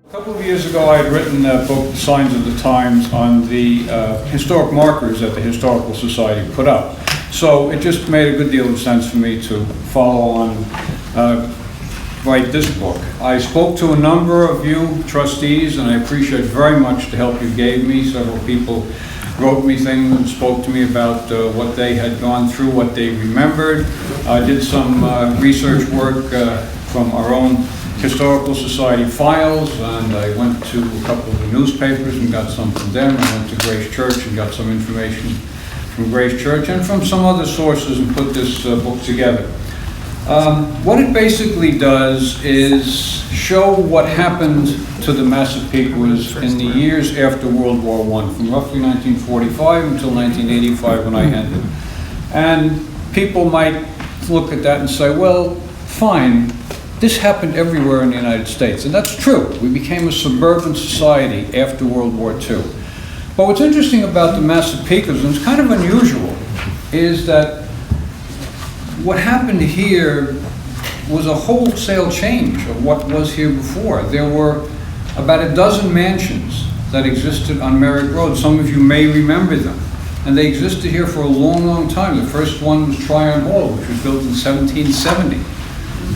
A couple of years ago, I had written a book, Signs of the Times, on the historic markers that the Historical Society put up. So it just made a good deal of sense for me to follow on, write this book. I spoke to a number of you trustees, and I appreciate very much the help you gave me. Several people wrote me things and spoke to me about what they had gone through, what they remembered. I did some research work from our own Historical Society files, and I went to a couple of the newspapers and got some from them. I went to Grace Church and got some information from Grace Church and from some other sources and put this book together. What it basically does is show what happened to the Massapequas in the years after World War I, from roughly 1945 until 1985 when I ended. And people might look at that and say, well, fine, this happened everywhere in the United States, and that's true. We became a suburban society after World War II. But what's interesting about the Massapequas, and it's kind of unusual, is that what happened here was a wholesale change of what was here before. There were about a dozen mansions that existed on Merrick Road. Some of you may remember them. And they existed here for a long, long time. The first one was Tryon Hall, which was built in 1770.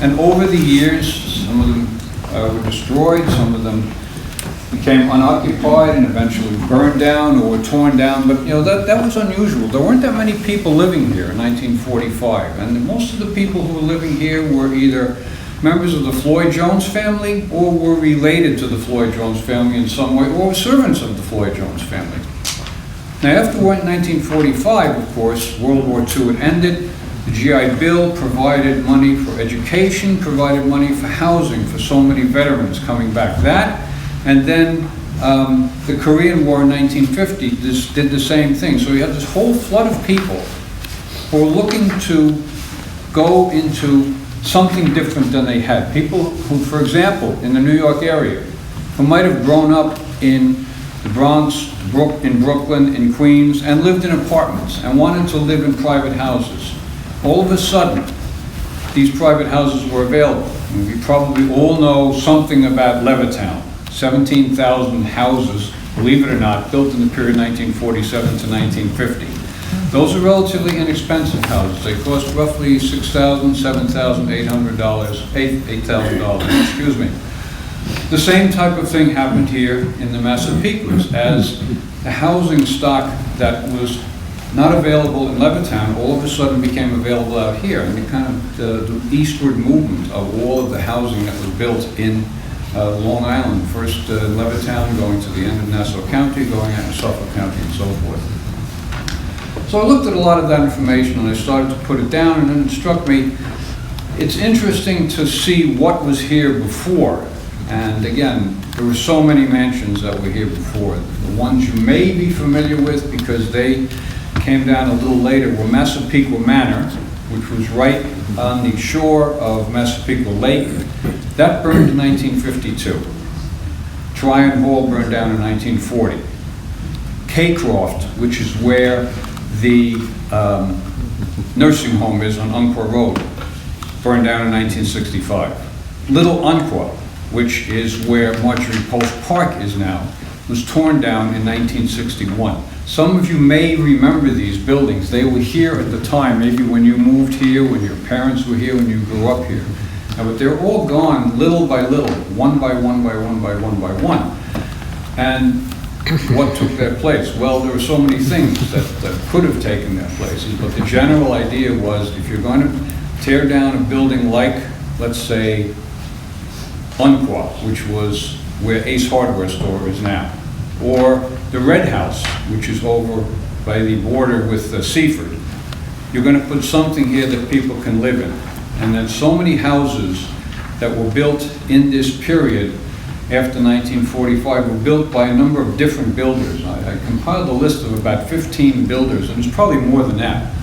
And over the years, some of them were destroyed, some of them became unoccupied and eventually burned down or were torn down. But you know, that was unusual. There weren't that many people living here in 1945. And most of the people who were living here were either members of the Floyd Jones family or were related to the Floyd Jones family in some way, or were servants of the Floyd Jones family. Now, after 1945, of course, World War II had ended. The GI Bill provided money for education, provided money for housing for so many veterans coming back. That, and then the Korean War in 1950 did the same thing. So you had this whole flood of people who were looking to go into something different than they had. People who, for example, in the New York area, who might have grown up in the Bronx, in Brooklyn, in Queens, and lived in apartments and wanted to live in private houses. All of a sudden, these private houses were available. And we probably all know something about Levittown. 17,000 houses, believe it or not, built in the period 1947 to 1950. Those are relatively inexpensive houses. They cost roughly $6,000, $7,800, $8,000, excuse me. The same type of thing happened here in the Massapequas, as the housing stock that was not available in Levittown all of a sudden became available out here. And the kind of the eastward movement of all of the housing that was built in Long Island, first Levittown, going to the end of Nassau County, going out to Suffolk County, and so forth. So I looked at a lot of that information and I started to put it down, and then it struck me, it's interesting to see what was here before. And again, there were so many mansions that were here before. The ones you may be familiar with because they came down a little later were Massapequa Manor, which was right on the shore of Massapequa Lake. That burned in 1952. Tryon Hall burned down in 1940. Caycroft, which is where the nursing home is on Umpqua Road, burned down in 1965. Little Umpqua, which is where Marjorie Post Park is now, was torn down in 1961. Some of you may remember these buildings. They were here at the time, maybe when you moved here, when your parents were here, when you grew up here. But they're all gone little by little, one by one by one by one by one. And what took their place? Well, there were so many things that could have taken their places, but the general idea was if you're going to tear down a building like, let's say, Umpqua, which was where Ace Hardware Store is now, or the Red House, which is over by the border with Seaford, you're going to put something here that people can live in. And then so many houses that were built in this period after 1945 were built by a number of different builders. I compiled a list of about 15 builders, and it's probably more than that.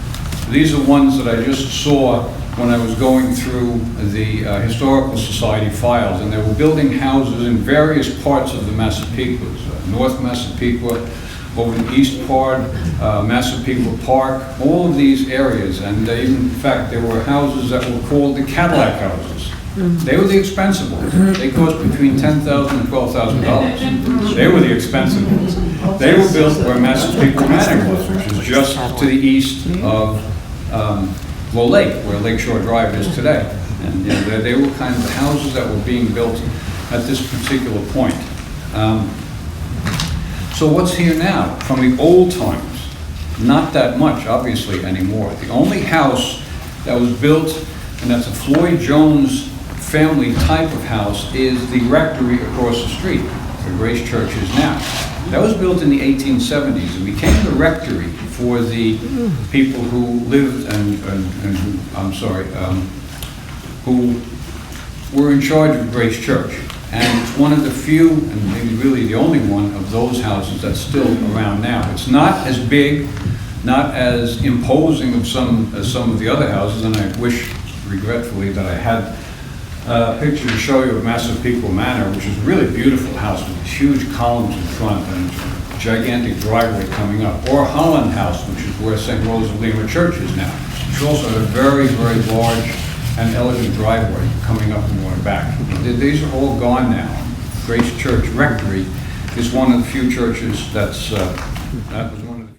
These are ones that I just saw when I was going through the Historical Society files, and they were building houses in various parts of the Massapequas, North Massapequa, over the east part, Massapequa Park, all of these areas. And even, in fact, there were houses that were called the Cadillac houses. They were the expensive ones. They cost between $10,000 and $12,000. They were the expensive ones. They were built where Massapequas Manor was, which is just to the east of Low Lake, where Lakeshore Drive is today. And you know, they were kind of the houses that were being built at this particular point. So what's here now? From the old times, not that much, obviously, anymore. The only house that was built, and that's a Floyd Jones family type of house, is the rectory across the street, where Grace Church is now. That was built in the 1870s and became the rectory for the people who lived who were in charge of Grace Church. And it's one of the few, and maybe really the only one, of those houses that's still around now. It's not as big, not as imposing as some of the other houses, and I wish, regretfully, that I had a picture to show you of Massapequas Manor, which is a really beautiful house with huge columns in front and a gigantic driveway coming up. Or Holland House, which is where St. Rose of Lima Church is now, which also had a very, very large and elegant driveway coming up and going back. These are all gone now. Grace Church Rectory is one of the few churches that was one of the